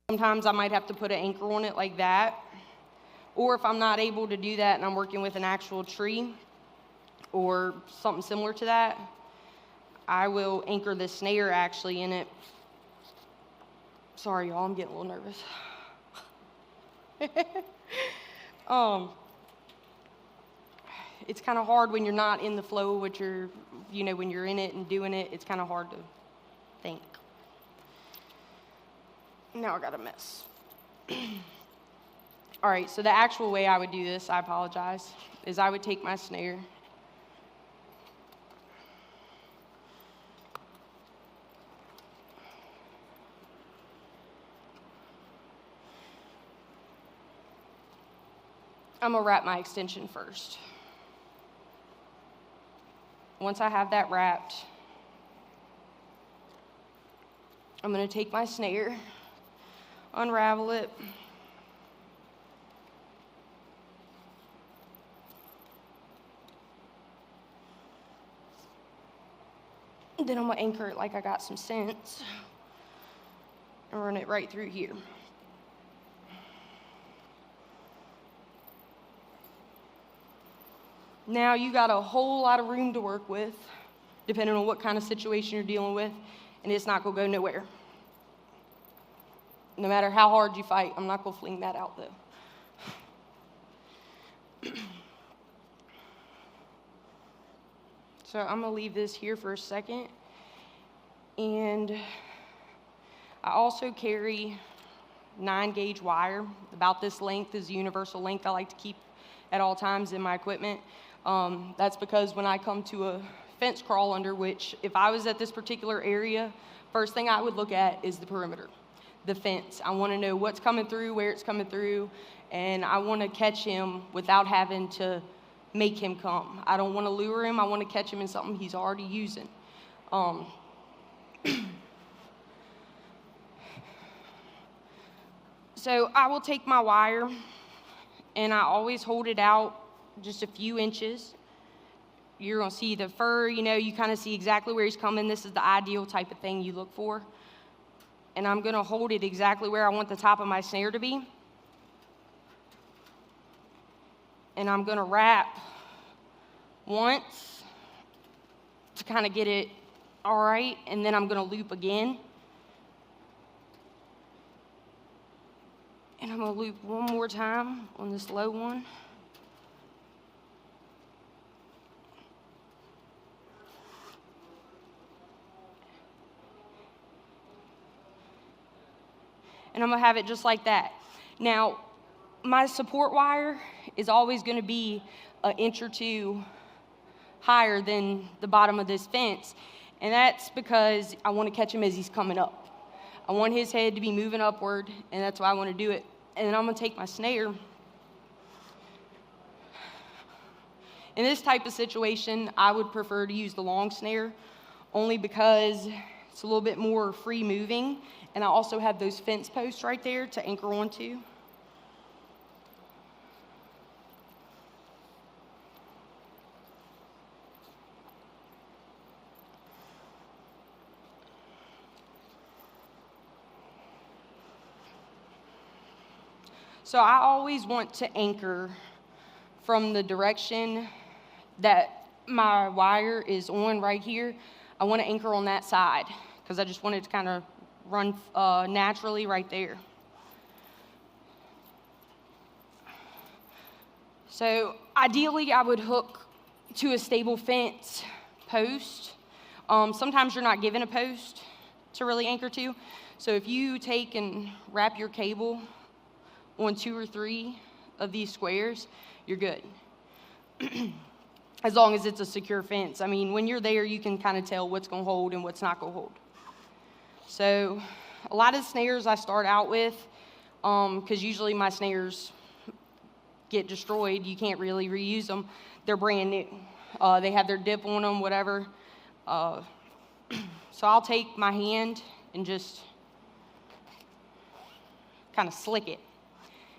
Sometimes I might have to put an anchor on it like that. Or if I'm not able to do that and I'm working with an actual tree or something similar to that, I will anchor the snare actually in it. Sorry, y'all, I'm getting a little nervous. It's kind of hard when you're not in the flow, when you're in it and doing it, it's kind of hard to think. Now I got a mess. All right, so the actual way I would do this, I apologize, is I would take my snare. I'm gonna wrap my extension first. Once I have that wrapped, I'm gonna take my snare, unravel it, then I'm gonna anchor it like I got some sense and run it right through here. Now you got a whole lot of room to work with, depending on what kind of situation you're dealing with, and it's not gonna go nowhere. No matter how hard you fight, I'm not gonna fling that out though. So I'm gonna leave this here for a second. And I also carry 9-gauge wire. About this length is the universal length I like to keep at all times in my equipment. That's because when I come to a fence crawl under, which if I was at this particular area, first thing I would look at is the perimeter, the fence. I want to know what's coming through, where it's coming through, and I want to catch him without having to make him come. I don't want to lure him. I want to catch him in something he's already using. So I will take my wire, and I always hold it out just a few inches. You're gonna see the fur, you kind of see exactly where he's coming. This is the ideal type of thing you look for. And I'm gonna hold it exactly where I want the top of my snare to be. And I'm gonna wrap once to kind of get it all right, and then I'm gonna loop again. And I'm gonna loop one more time on this low one. And I'm gonna have it just like that. Now, my support wire is always gonna be an inch or two higher than the bottom of this fence. And that's because I wanna catch him as he's coming up. I want his head to be moving upward, and that's why I wanna do it. And then I'm gonna take my snare. In this type of situation, I would prefer to use the long snare, only because it's a little bit more free moving, and I also have those fence posts right there to anchor onto. So I always want to anchor from the direction that my wire is on right here. I want to anchor on that side because I just want it to kind of run naturally right there. So ideally I would hook to a stable fence post. Sometimes you're not given a post to really anchor to. So if you take and wrap your cable on 2 or 3 of these squares, you're good. As long as it's a secure fence. I mean, when you're there, you can kind of tell what's gonna hold and what's not gonna hold. So a lot of snares I start out with, because usually my snares get destroyed. You can't really reuse them. They're brand new. They have their dip on them, whatever. So I'll take my hand and just kind of slick it.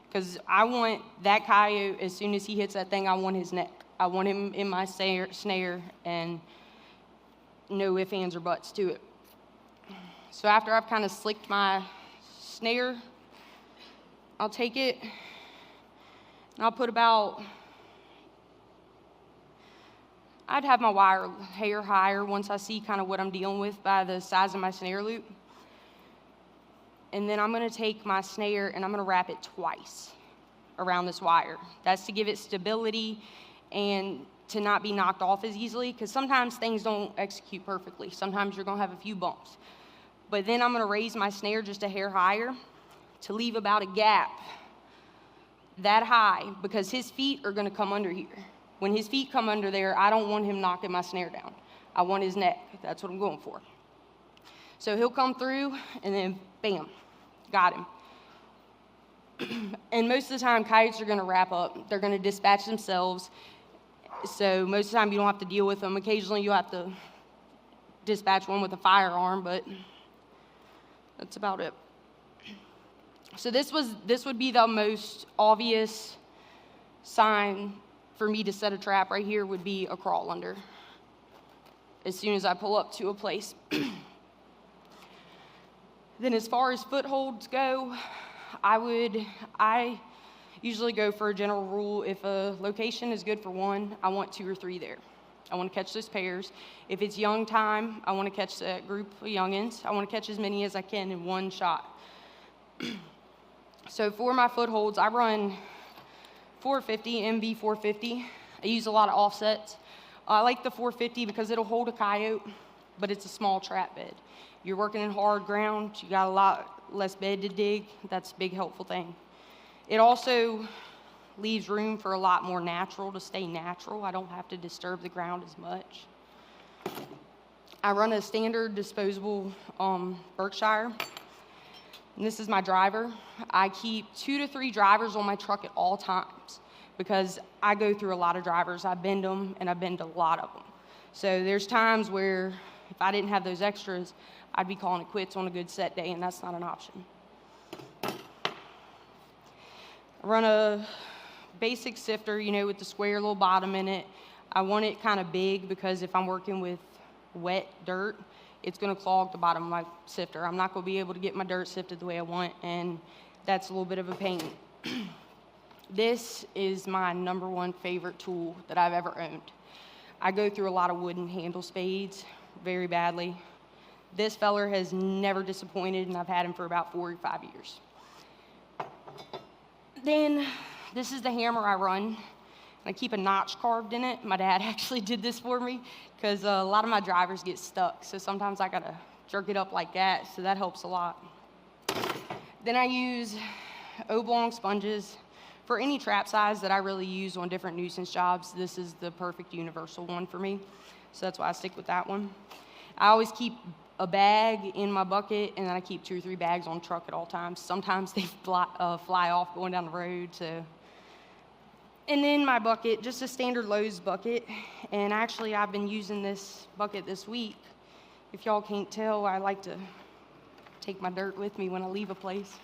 Because I want that coyote, as soon as he hits that thing, I want his neck. I want him in my snare and no ifs, ands, or buts to it. So after I've kind of slicked my snare I'll take it, and I'll put about, I'd have my wire hair higher once I see kind of what I'm dealing with by the size of my snare loop. And then I'm gonna take my snare and I'm gonna wrap it twice around this wire. That's to give it stability and to not be knocked off as easily, because sometimes things don't execute perfectly. Sometimes you're gonna have a few bumps. But then I'm gonna raise my snare just a hair higher to leave about a gap that high, because his feet are gonna come under here. When his feet come under there, I don't want him knocking my snare down. I want his neck. That's what I'm going for. So he'll come through, and then bam, got him. And most of the time, coyotes are gonna wrap up. They're gonna dispatch themselves. So most of the time, you don't have to deal with them. Occasionally, you'll have to dispatch one with a firearm, but that's about it. So this would be the most obvious sign for me to set a trap right here, would be a crawl under. As soon as I pull up to a place. Then as far as footholds go, I usually go for a general rule. If a location is good for one, I want 2 or 3 there. I want to catch those pairs. If it's young time, I want to catch that group of youngins. I want to catch as many as I can in one shot. So for my footholds, I run 450, MB 450. I use a lot of offsets. I like the 450 because it'll hold a coyote, but it's a small trap bed. You're working in hard ground, you got a lot less bed to dig. That's a big helpful thing. It also leaves room for a lot more natural to stay natural. I don't have to disturb the ground as much. I run a standard disposable Berkshire, and this is my driver. I keep 2 to 3 drivers on my truck at all times because I go through a lot of drivers. I bend them, and I bend a lot of them. So there's times where if I didn't have those extras, I'd be calling it quits on a good set day, and that's not an option. I run a basic sifter, with the square little bottom in it. I want it kind of big because if I'm working with wet dirt, it's going to clog the bottom of my sifter. I'm not going to be able to get my dirt sifted the way I want, and that's a little bit of a pain. This is my #1 favorite tool that I've ever owned. I go through a lot of wooden handle spades very badly. This feller has never disappointed, and I've had him for about 4 or 5 years. Then this is the hammer I run. I keep a notch carved in it. My dad actually did this for me because a lot of my drivers get stuck, so sometimes I gotta jerk it up like that, so that helps a lot. Then I use oblong sponges. For any trap size that I really use on different nuisance jobs, this is the perfect universal one for me, so that's why I stick with that one. I always keep a bag in my bucket, and then I keep 2 or 3 bags on truck at all times. Sometimes they fly off going down the road, so. And then my bucket, just a standard Lowe's bucket, and actually I've been using this bucket this week. If y'all can't tell, I like to take my dirt with me when I leave a place.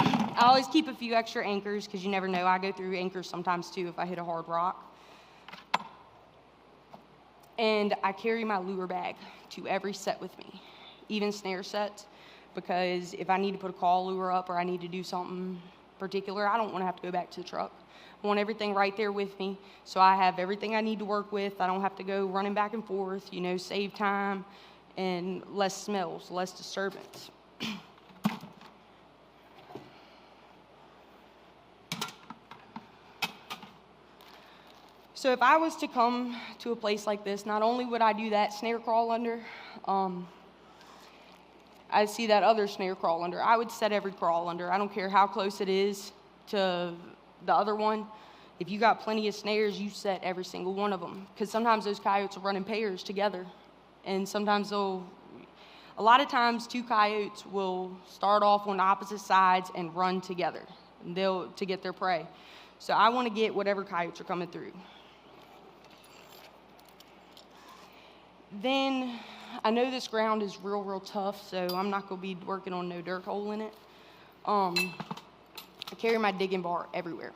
I always keep a few extra anchors because you never know. I go through anchors sometimes too if I hit a hard rock. And I carry my lure bag to every set with me, even snare sets, because if I need to put a call lure up or I need to do something particular, I don't want to have to go back to the truck. I want everything right there with me, so I have everything I need to work with. I don't have to go running back and forth, save time and less smells, less disturbance. So if I was to come to a place like this, not only would I do that snare crawl under, I'd see that other snare crawl under. I would set every crawl under. I don't care how close it is to the other one. If you got plenty of snares, you set every single one of them. Because sometimes those coyotes will run in pairs together. And sometimes a lot of times 2 coyotes will start off on opposite sides and run together to get their prey. So I want to get whatever coyotes are coming through. Then I know this ground is real tough, so I'm not going to be working on no dirt hole in it. I carry my digging bar everywhere.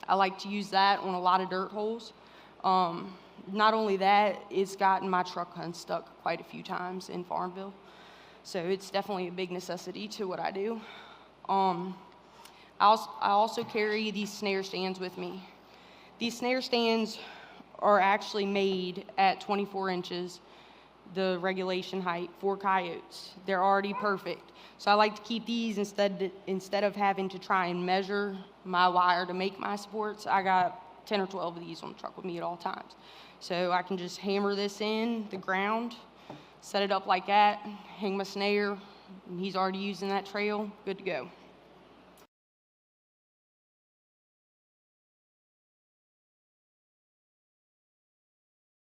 I like to use that on a lot of dirt holes. Not only that, it's gotten my truck unstuck quite a few times in Farmville. So it's definitely a big necessity to what I do. I also carry these snare stands with me. These snare stands are actually made at 24 inches, the regulation height for coyotes. They're already perfect. So I like to keep these instead of having to try and measure my wire to make my supports. I got 10 or 12 of these on the truck with me at all times. So I can just hammer this in the ground, set it up like that, hang my snare, and he's already using that trail, good to go.